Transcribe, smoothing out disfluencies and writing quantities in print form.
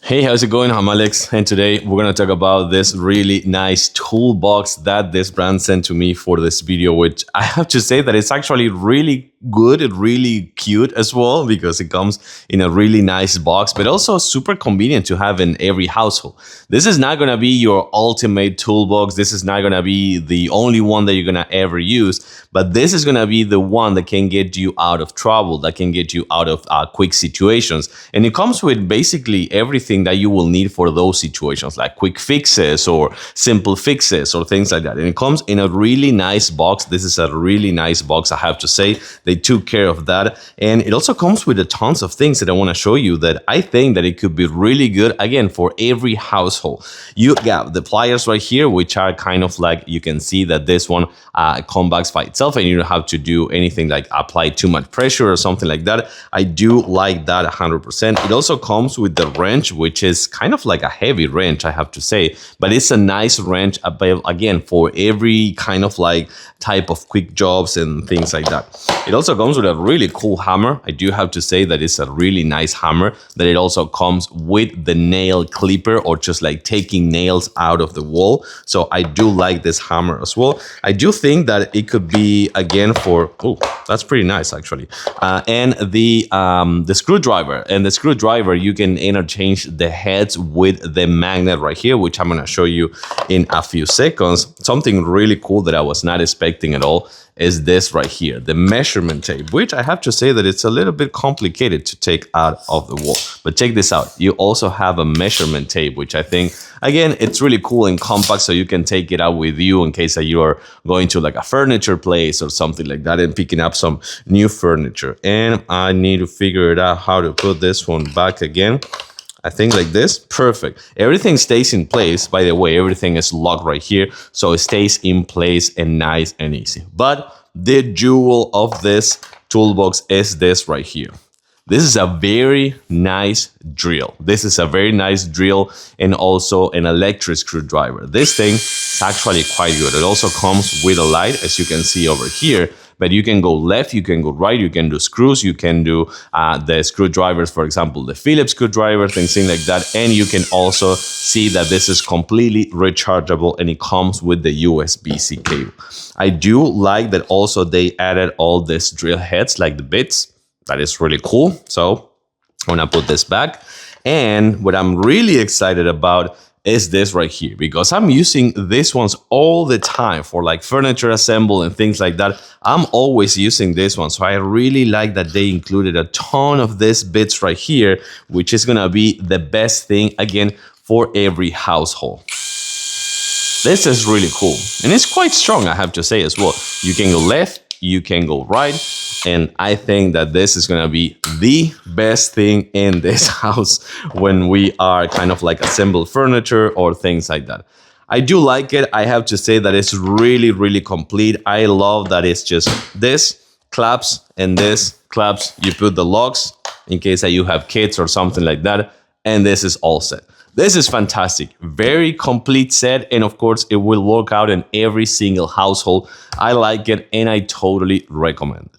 Hey, how's it going? I'm Alex, and today we're gonna talk about this really nice toolbox that this brand sent to me for this video, which I have to say that it's actually really good and really cute as well, because it comes in a really nice box, but also super convenient to have in every household. This is not gonna be your ultimate toolbox. This is not gonna be the only one that you're gonna ever use, but this is gonna be the one that can get you out of trouble, that can get you out of quick situations. And it comes with basically everything that you will need for those situations, like quick fixes or simple fixes or things like that. And it comes in a really nice box. This is a really nice box, I have to say. They took care of that. And it also comes with a tons of things that I want to show you that I think that it could be really good, again, for every household. You got the pliers right here, which are kind of like, you can see that this one comes back by itself and you don't have to do anything like apply too much pressure or something like that. I do like that 100%. It also comes with the wrench, which is kind of like a heavy wrench, I have to say, but it's a nice wrench, again, for every kind of like type of quick jobs and things like that. It also comes with a really cool hammer. I do have to say that it's a really nice hammer, that it also comes with the nail clipper, or just like taking nails out of the wall. So I do like this hammer as well. I do think that it could be, again, for, oh, that's pretty nice actually. And the screwdriver. And the screwdriver, you can interchange the heads with the magnet right here, which I'm gonna show you in a few seconds. Something really cool that I was not expecting at all is this right here, the measurement tape, which I have to say that it's a little bit complicated to take out of the wall. But check this out. You also have a measurement tape, which I think, again, it's really cool and compact, so you can take it out with you in case that you are going to like a furniture place or something like that and picking up some new furniture. And I need to figure it out how to put this one back again. I think like this, perfect. Everything stays in place. By the way, everything is locked right here, so it stays in place and nice and easy. But the jewel of this toolbox is this right here. This is a very nice drill. This is a very nice drill, and also an electric screwdriver. This thing is actually quite good. It also comes with a light, as you can see over here. But you can go left, you can go right, you can do screws, you can do the screwdrivers, for example, the Phillips screwdriver, things like that. And you can also see that this is completely rechargeable, and it comes with the USB-C cable. I do like that also they added all these drill heads, like the bits. That is really cool. So I'm gonna put this back. And what I'm really excited about is this right here, because I'm using these ones all the time for like furniture assemble and things like that. I'm always using this one. So I really like that they included a ton of these bits right here, which is gonna be the best thing, again, for every household. This is really cool. And it's quite strong, I have to say as well. You can go left, you can go right. And I think that this is gonna be the best thing in this house when we are kind of like assemble furniture or things like that. I do like it. I have to say that it's really, really complete. I love that it's just this claps and this claps. You put the locks in case that you have kids or something like that. And this is all set. This is fantastic. Very complete set. And of course, it will work out in every single household. I like it and I totally recommend it.